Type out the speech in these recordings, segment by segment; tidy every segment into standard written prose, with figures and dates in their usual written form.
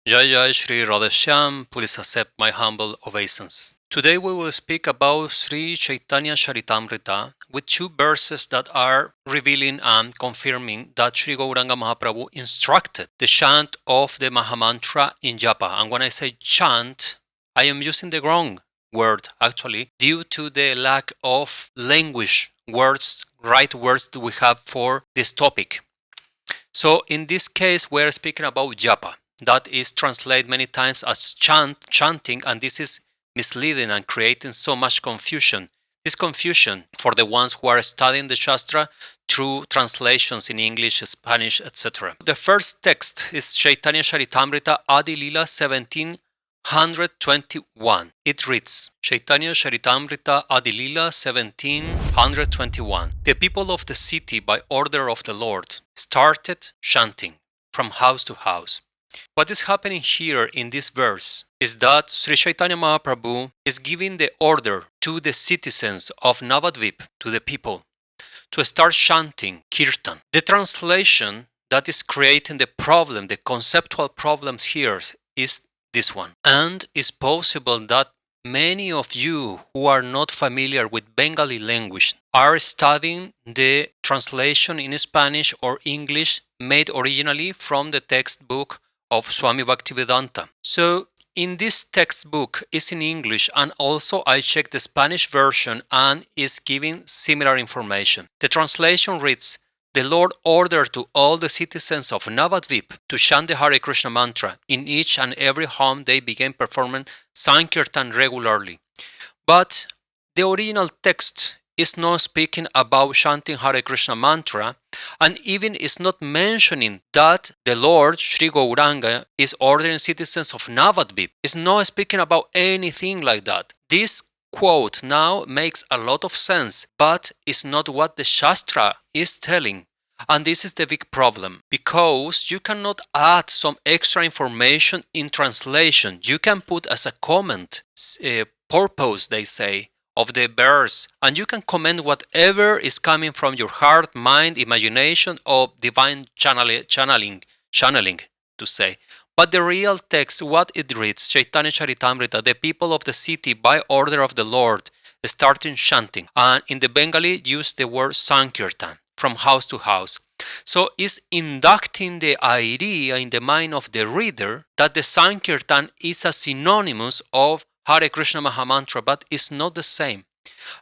Jay Sri Radheshyam, please accept my humble obeisance. Today we will speak about Sri Chaitanya Charitamrita with two verses that are revealing and confirming that Sri Gauranga Mahaprabhu instructed the chant of the Mahamantra in japa. And when I say chant, I am using the wrong word actually due to the lack of language words, right words that we have for this topic. So in this case, we're speaking about japa. That is translated many times as chanting, and this is misleading and creating so much confusion. This confusion for the ones who are studying the Shastra through translations in English, Spanish, etc. The first text is Chaitanya Charitamrita Adi Lila 1721. It reads, Chaitanya Charitamrita Adi Lila 1721. The people of the city, by order of the Lord, started chanting from house to house. What is happening here in this verse is that Sri Chaitanya Mahaprabhu is giving the order to the citizens of Navadvip, to the people, to start chanting Kirtan. The translation that is creating the problem, the conceptual problems here, is this one. And it's possible that many of you who are not familiar with Bengali language are studying the translation in Spanish or English made originally from the textbook of Swami Bhaktivedanta. So in this textbook is in English, and also I checked the Spanish version and is giving similar information. The translation reads, the Lord ordered to all the citizens of Navadvip to chant the Hare Krishna mantra. In each and every home they began performing Sankirtan regularly. But the original text is not speaking about chanting Hare Krishna mantra, and even is not mentioning that the Lord, Sri Gauranga, is ordering citizens of Navadvip. It's not speaking about anything like that. This quote now makes a lot of sense, but it's not what the Shastra is telling. And this is the big problem, because you cannot add some extra information in translation. You can put as a comment, purpose, they say, of the verse, and you can comment whatever is coming from your heart, mind, imagination, or divine channeling to say. But the real text, what it reads, Chaitanya Charitamrita, the people of the city by order of the Lord starting chanting, and in the Bengali use the word Sankirtan from house to house. So it's inducting the idea in the mind of the reader that the Sankirtan is a synonymous of Hare Krishna Mahamantra, but it's not the same.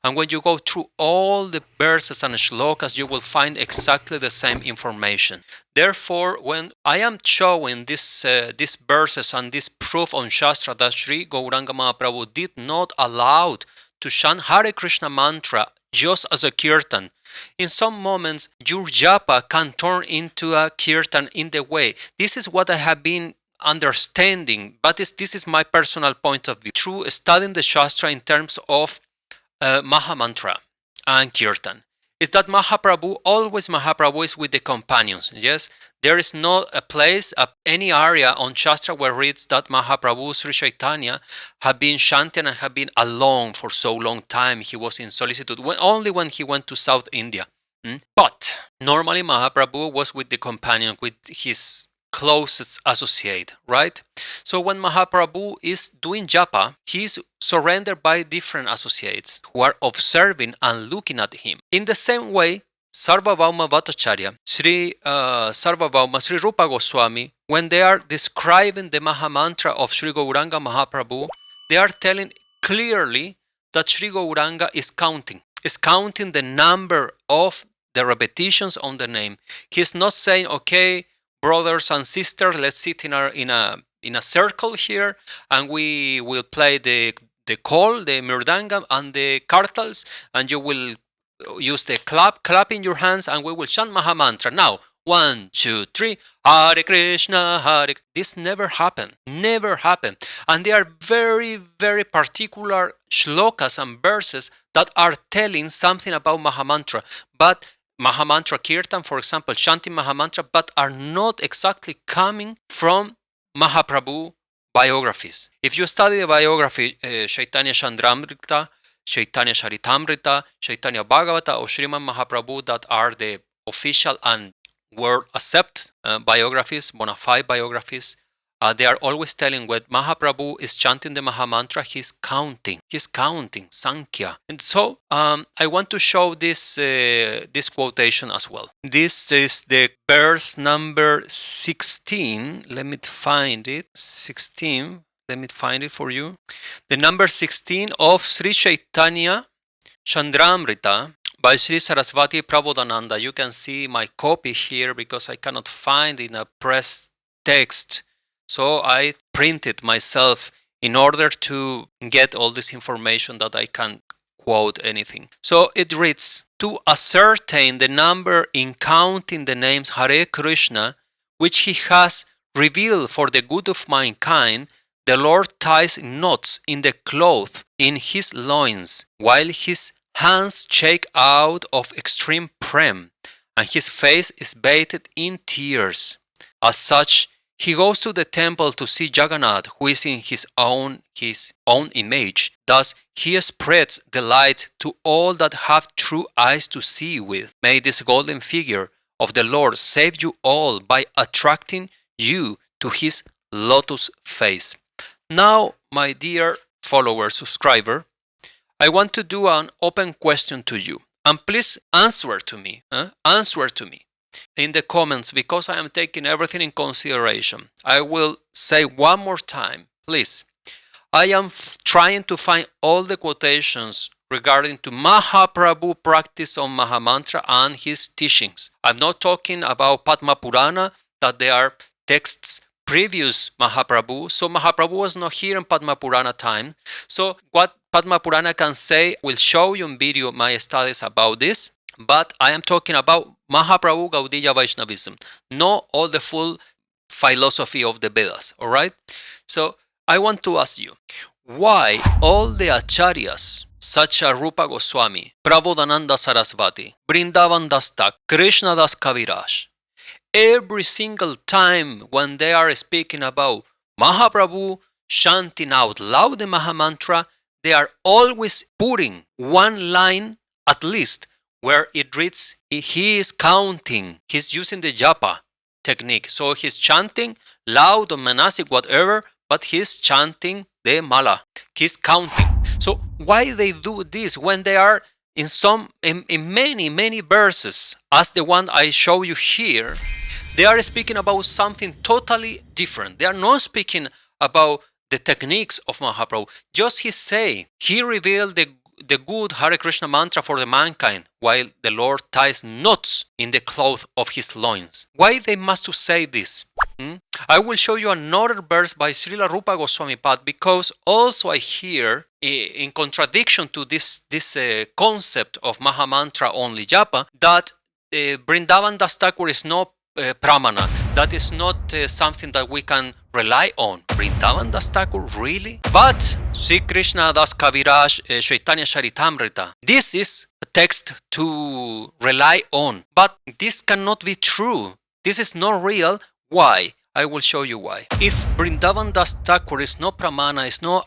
And when you go through all the verses and shlokas, you will find exactly the same information. Therefore, when I am showing these verses and this proof on Shastra that Sri Gauranga Mahaprabhu did not allow to chant Hare Krishna mantra just as a kirtan, in some moments your japa can turn into a kirtan in the way. This is what I have been understanding, but this is my personal point of view through studying the Shastra in terms of Maha mantra and kirtan, is that Mahaprabhu is with the companions. Yes, there is not a place, any area on Shastra where it reads that Mahaprabhu Sri Chaitanya had been chanting and had been alone for so long time. He was in solitude only when he went to South India. But normally Mahaprabhu was with the companion, with his closest associate, right? So when Mahaprabhu is doing japa, he is surrendered by different associates who are observing and looking at him. In the same way, Sarvabhauma Bhattacharya, Sri Rupa Goswami, when they are describing the Maha mantra of Sri Gauranga Mahaprabhu, they are telling clearly that Sri Gauranga is counting the number of the repetitions on the name. He's not saying, okay, brothers and sisters, let's sit in a circle here, and we will play the call, the mirdangam, and the kartals, and you will use the clapping your hands, and we will chant Maha mantra. Now, 1, 2, 3, Hare Krishna, Hare. This never happened, and there are very, very particular shlokas and verses that are telling something about Maha mantra, but Mahamantra Kirtan, for example, chanting Mahamantra, but are not exactly coming from Mahaprabhu biographies. If you study the biography, Chaitanya Chandramrita, Chaitanya Charitamrita, Chaitanya Bhagavata, or Sriman Mahaprabhu, that are the official and world accept biographies, bona fide biographies, They are always telling when Mahaprabhu is chanting the Maha Mantra, he's counting, Sankhya. And so I want to show this quotation as well. This is the verse number 16. Let me find it. 16. Let me find it for you. The number 16 of Sri Chaitanya Charitamrita by Sri Saraswati Prabodhananda. You can see my copy here because I cannot find in a press text. So I printed myself in order to get all this information that I can quote anything. So it reads, to ascertain the number in counting the names Hare Krishna, which he has revealed for the good of mankind, the Lord ties knots in the cloth in his loins, while his hands shake out of extreme prem, and his face is bathed in tears. As such, he goes to the temple to see Jagannath, who is in his own image. Thus, he spreads the light to all that have true eyes to see with. May this golden figure of the Lord save you all by attracting you to his lotus face. Now, my dear follower, subscriber, I want to do an open question to you. And please answer to me. Answer to me in the comments, because I am taking everything in consideration. I will say one more time, please. I am trying to find all the quotations regarding to Mahaprabhu practice on Maha Mantra and his teachings. I'm not talking about Padma Purana, that they are texts previous Mahaprabhu. So Mahaprabhu was not here in Padma Purana time. So what Padma Purana can say, will show you in video my studies about this. But I am talking about Mahaprabhu Gaudiya Vaishnavism, not all the full philosophy of the Vedas, all right? So I want to ask you, why all the acharyas, such as Rupa Goswami, Prabodhananada Saraswati, Vrindavan Das Thakur, Krishna Das Kaviraj, every single time when they are speaking about Mahaprabhu chanting out loud the Maha Mantra, they are always putting one line at least where it reads, he is counting, he's using the japa technique. So he's chanting loud or manasik, whatever, but he's chanting the mala. He's counting. So why they do this when they are in many verses, as the one I show you here, they are speaking about something totally different. They are not speaking about the techniques of Mahaprabhu. Just he say, he revealed the good Hare Krishna mantra for the mankind, while the Lord ties knots in the cloth of his loins. Why they must to say this? I will show you another verse by Srila Rupa Goswami Pad, because also I hear, in contradiction to this concept of Maha Mantra only japa, that Vrindavan Das Thakur is not pramana. That is not something that we can rely on. Vrindavan Das Thakur, really? But Sri Krishna Das Kaviraj, Chaitanya Charitamrita, this is a text to rely on. But this cannot be true. This is not real. Why? I will show you why. If Vrindavan Das Thakur is no pramana, is no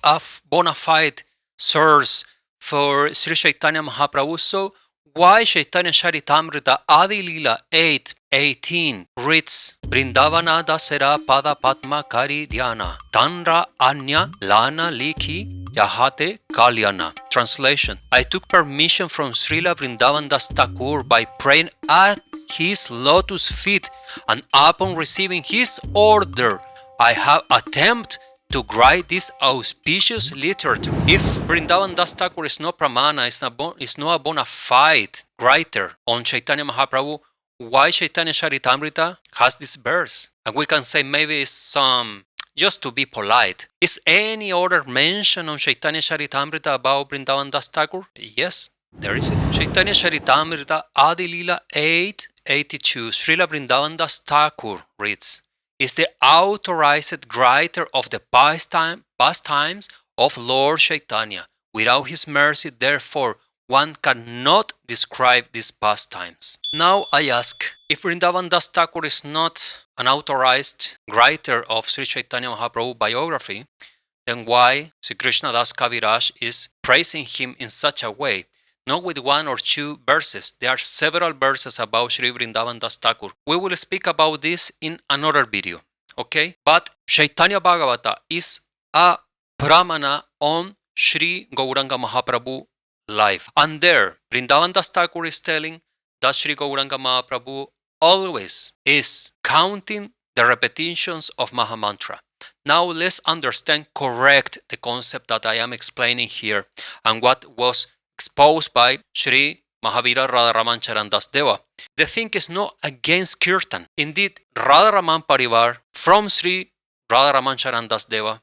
bona fide source for Sri Chaitanya Mahaprabhu, so why Chaitanya Charitamrita Adi Lila 8:18 reads, Vrindavana dasera pada padma kari dhyana, tanra anya lana likhi yahate kalyana. Translation: I took permission from Srila Vrindavan Das Thakur by praying at his lotus feet, and upon receiving his order, I have attempted to write this auspicious literature. If Vrindavan Das Thakur is no pramana, is no a bona fide writer on Chaitanya Mahaprabhu, why Chaitanya Charitamrita has this verse? And we can say maybe it's some, just to be polite, is any other mention on Chaitanya Charitamrita about Vrindavan Das Thakur? Yes, there is it. Chaitanya Charitamrita Adi Lila 8:82, Srila Vrindavan Das Thakur reads, is the authorized writer of the pastimes of Lord Chaitanya. Without his mercy, therefore, one cannot describe these pastimes. Now I ask, if Vrindavan Das Thakur is not an authorized writer of Sri Chaitanya Mahaprabhu biography, then why Sri Krishna Das Kaviraj is praising him in such a way? Not with one or two verses. There are several verses about Sri Vrindavan Das Thakur. We will speak about this in another video. okay? But Chaitanya Bhagavata is a pramana on Sri Gauranga Mahaprabhu life. And there, Vrindavan Das Thakur is telling that Sri Gauranga Mahaprabhu always is counting the repetitions of Maha Mantra. Now let's understand correct the concept that I am explaining here and what was exposed by Sri Mahavira Radharaman Charan Das Deva. The thing is not against Kirtan. Indeed, Radharaman Parivar from Sri Radharaman Charan Das Deva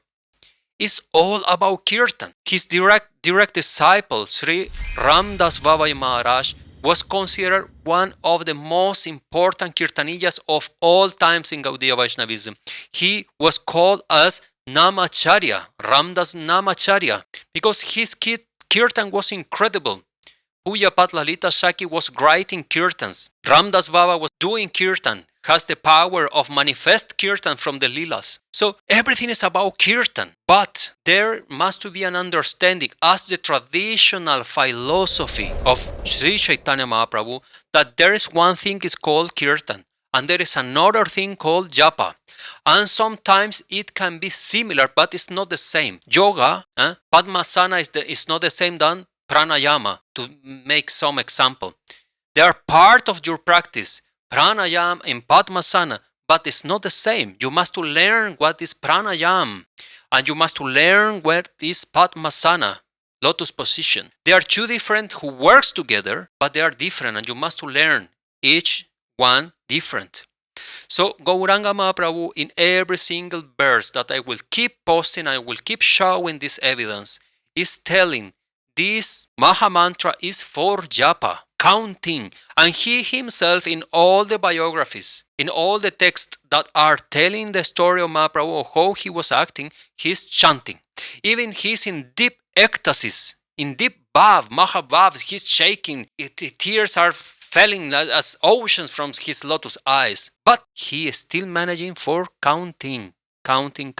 is all about Kirtan. His direct disciple, Sri Ramdas Babai Maharaj, was considered one of the most important Kirtaniyas of all times in Gaudiya Vaishnavism. He was called as Namacharya, Ramdas Namacharya, because his Kirtan was incredible. Pujapat Lalita Shaki was writing Kirtans. Ramdas Baba was doing Kirtan, has the power of manifest Kirtan from the Leelas. So everything is about Kirtan. But there must be an understanding as the traditional philosophy of Sri Chaitanya Mahaprabhu that there is one thing is called Kirtan and there is another thing called Japa. And sometimes it can be similar but it's not the same. Yoga, Padmasana is not the same than Pranayama, to make some example. They are part of your practice, Pranayama and Padmasana, but it's not the same. You must to learn what is Pranayama and you must to learn what is Padmasana, lotus position. They are two different who works together, but they are different and you must to learn each one different. So Gauranga Mahaprabhu in every single verse that I will keep posting, I will keep showing this evidence, is telling this Maha Mantra is for japa, counting. And he himself in all the biographies, in all the texts that are telling the story of Mahaprabhu, how he was acting, he's chanting. Even he's in deep ecstasis, in deep bhav, Maha bhav, he's shaking. Tears are falling as oceans from his lotus eyes. But he is still managing for counting. Counting.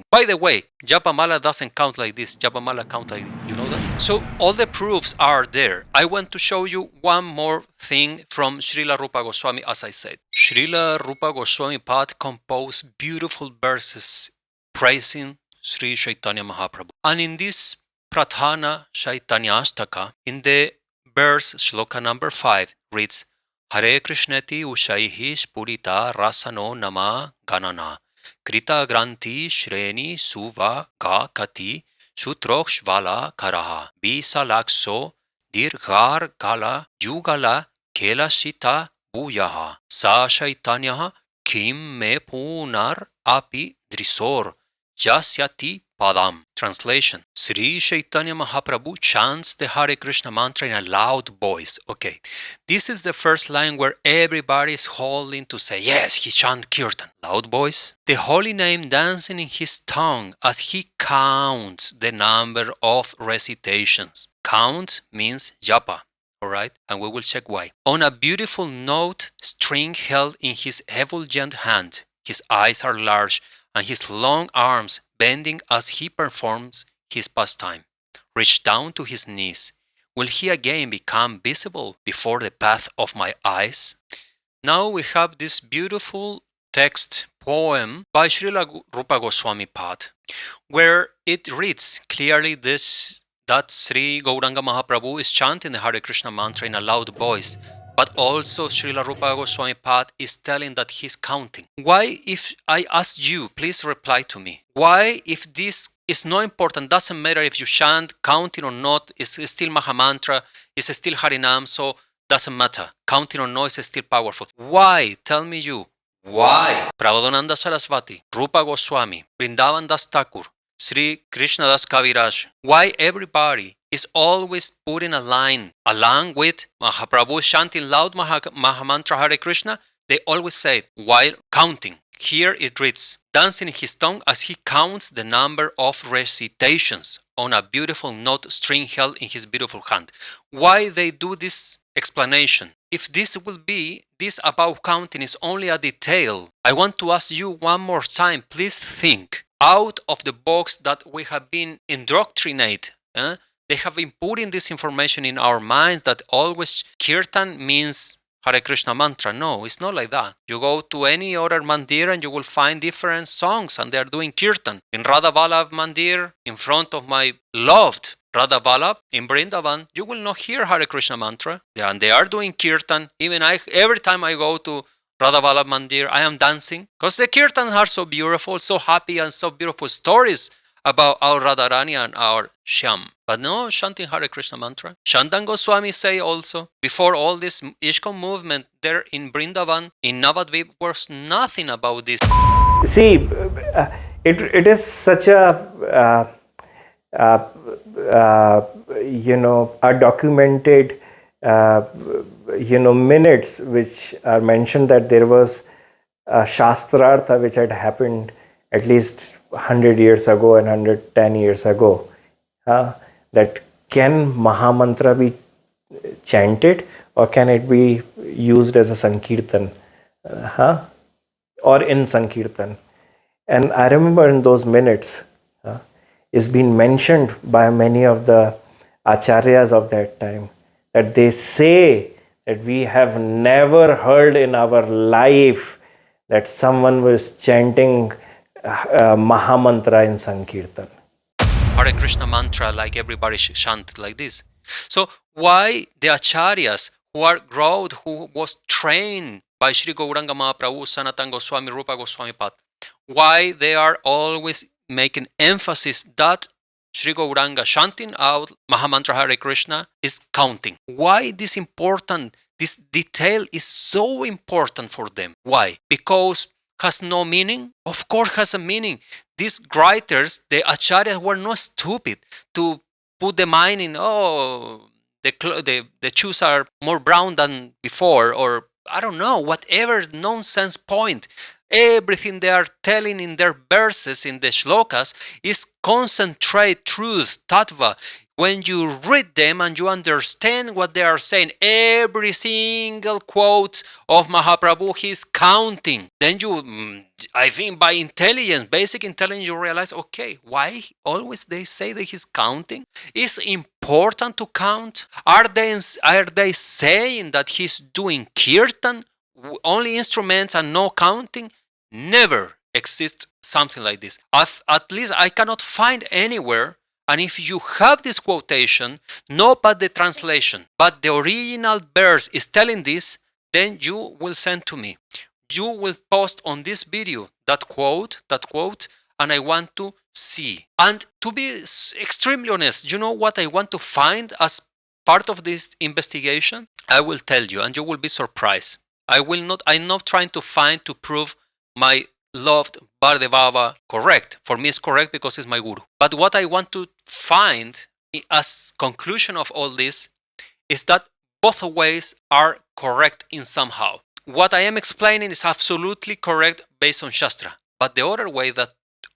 By the way, Japamala doesn't count like this. Japamala counts like this. You know that? So all the proofs are there. I want to show you one more thing from Srila Rupa Goswami, as I said. Srila Rupa Goswami Pad composed beautiful verses praising Sri Chaitanya Mahaprabhu. And in this Pradhana Chaitanyastaka, in the verse shloka number 5, reads, Hare Krishnati Ushaihi Spurita Rasano Nama Ganana. Krita Granti Shreni Suva Ga Kati Sutrokshvala Karaha Bisalakso Dirghar Gala Yugala Kelashita Buyaha Sa Shaitanyaha Kim Me Punar Api Drisor Jasyati Padam. Translation. Sri Chaitanya Mahaprabhu chants the Hare Krishna mantra in a loud voice. Okay, this is the first line where everybody is holding to say, yes, he chants Kirtan. Loud voice. The holy name dancing in his tongue as he counts the number of recitations. Count means japa. Alright, and we will check why. On a beautiful note string held in his effulgent hand, his eyes are large and his long arms bending as he performs his pastime. Reach down to his knees. Will he again become visible before the path of my eyes? Now we have this beautiful text poem by Srila Rupa Goswami Pad, where it reads clearly that Sri Gauranga Mahaprabhu is chanting the Hare Krishna mantra in a loud voice, but also Srila Rupa Goswami Pad is telling that he's counting. Why, if I ask you, please reply to me, why, if this is not important, doesn't matter if you chant, counting or not, is still Maha Mantra, is still Harinam, so doesn't matter. Counting or not is still powerful. Why? Tell me you. Why? Prabodhananada Saraswati, Rupa Goswami, Vrindavan Das Thakur, Sri Krishna Das Kaviraj. Why everybody is always putting a line along with Mahaprabhu chanting loud Maha Mantra Hare Krishna? They always say while counting. Here it reads, dancing in his tongue as he counts the number of recitations on a beautiful note string held in his beautiful hand. Why they do this explanation? If this will be, this about counting is only a detail, I want to ask you one more time, please think out of the box that we have been indoctrinated. They have been putting this information in our minds that always Kirtan means Hare Krishna mantra. No, it's not like that. You go to any other mandir and you will find different songs and they are doing Kirtan. In Radha Vallabh mandir, in front of my loved Radha Vallabh in Vrindavan, you will not hear Hare Krishna mantra. Yeah, and they are doing Kirtan. Even every time I go to Radha Vallabh mandir, I am dancing because the Kirtans are so beautiful, so happy, and so beautiful stories about our Radharani and our Shyam. But no chanting Hare Krishna mantra. Chandan Goswami say also, before all this 𝐿𝐿 movement there in Vrindavan, in Navadvip, was nothing about this. See, it is such a a documented minutes which are mentioned that there was a Shastrartha which had happened at least 100 years ago and 110 years ago, that can Mahamantra be chanted or can it be used as a Sankirtan or in Sankirtan? And I remember in those minutes, it's been mentioned by many of the acharyas of that time that they say that we have never heard in our life that someone was chanting Mahamantra in Sankirtan. Hare Krishna mantra, like everybody should chant like this. So why the acharyas who are growth, who was trained by Sri Gauranga Mahaprabhu, Sanatana Goswami, Rupa Goswami Pad, why they are always making emphasis that Sri Gauranga chanting out Mahamantra Hare Krishna is counting? Why this important? This detail is so important for them. Why? Because has no meaning? Of course has a meaning. These writers, the acharyas, were not stupid to put the mind in, the shoes are more brown than before, or I don't know, whatever nonsense point. Everything they are telling in their verses, in the shlokas, is concentrate truth, tattva. When you read them and you understand what they are saying, every single quote of Mahaprabhu, he's counting. Then you, I think by intelligence, basic intelligence, you realize, okay, why always they say that he's counting? Is important to count? Are they saying that he's doing kirtan, only instruments and no counting? Never exists something like this. At least I cannot find anywhere. And if you have this quotation, not but the translation, but the original verse is telling this, then you will send to me. You will post on this video that quote, and I want to see. And to be extremely honest, you know what I want to find as part of this investigation? I will tell you, and you will be surprised. I'm not trying to find to prove my loved Bardevava correct. For me, it's correct because it's my guru. But what I want to find as conclusion of all this is that both ways are correct in somehow. What I am explaining is absolutely correct based on Shastra. But the other way, that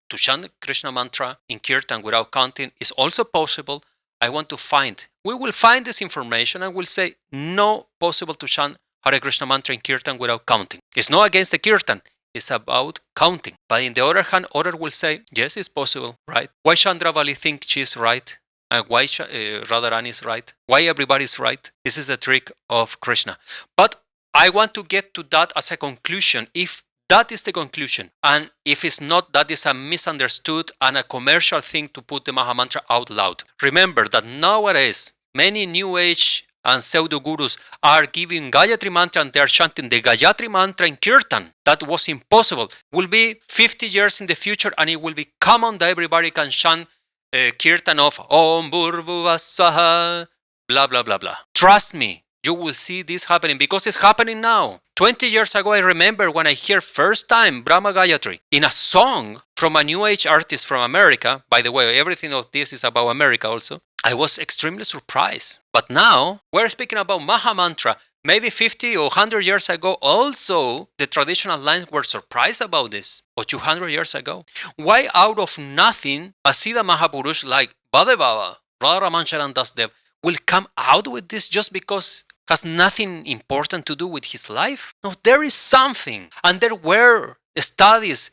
to chant Krishna mantra in Kirtan without counting, is also possible. I want to find. We will find this information and we'll say no possible to chant Hare Krishna mantra in Kirtan without counting. It's not against the Kirtan. It's about counting. But in the other hand, other will say, yes, it's possible, right? Why Chandravali think she's right? And why Radharani is right? Why everybody is right? This is the trick of Krishna. But I want to get to that as a conclusion. If that is the conclusion, and if it's not, that is a misunderstood and a commercial thing to put the Mahamantra out loud. Remember that nowadays, many New Age and pseudo-gurus are giving Gayatri mantra and they are chanting the Gayatri mantra in Kirtan. That was impossible. Will be 50 years in the future and it will be common that everybody can chant Kirtan of Om Bhurvuvasvaha, blah, blah, blah, blah. Trust me, you will see this happening because it's happening now. 20 years ago, I remember when I heard first time Brahma Gayatri in a song from a New Age artist from America. By the way, everything of this is about America also. I was extremely surprised. But now, we're speaking about Maha Mantra. Maybe 50 or 100 years ago, also, the traditional lines were surprised about this. Or 200 years ago. Why out of nothing, a Siddha Mahapurush like Bhadevava, Radharaman Sharan Dasdev, will come out with this just because it has nothing important to do with his life? No, there is something. And there were studies,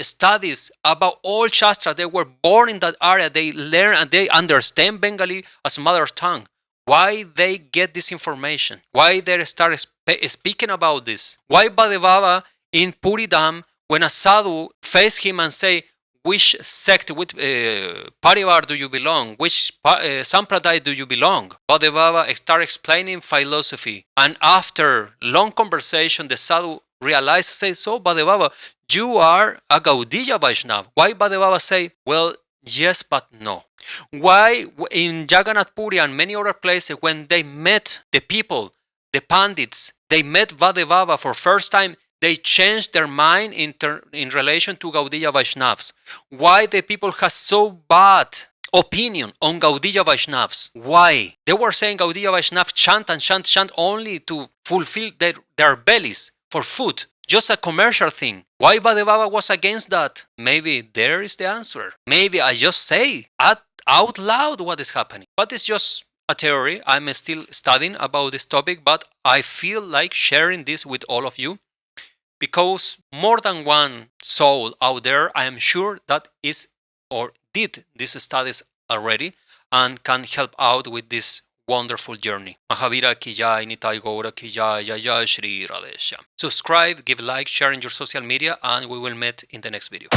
studies about all Shastra. They were born in that area. They learn and they understand Bengali as mother tongue. Why they get this information? Why they start speaking about this? Why Bhadevava in Puridam, when a sadhu face him and say, which sect, which parivar do you belong? Which sampradaya do you belong? Bhadevava start explaining philosophy. And after long conversation, the sadhu realized, say, so Bhadevava, you are a Gaudiya Vaishnava. Why Bhadevava say, well, yes, but no. Why in Jagannath Puri and many other places, when they met the people, the pandits, they met Bhadevava for first time, they changed their mind in relation to Gaudiya Vaishnavas. Why the people have so bad opinion on Gaudiya Vaishnavas? Why? They were saying Gaudiya Vaishnavas chant and chant, chant only to fulfill their bellies for food. Just a commercial thing. Why Bhadevava was against that? Maybe there is the answer. Maybe I just say out loud what is happening. But it's just a theory. I'm still studying about this topic, but I feel like sharing this with all of you because more than one soul out there, I am sure that is or did these studies already and can help out with this wonderful journey. Mahavira ki jai, Nitai Gaura ki jai, Jay Sri Radheshyam. Subscribe, give a like, share in your social media, and we will meet in the next video.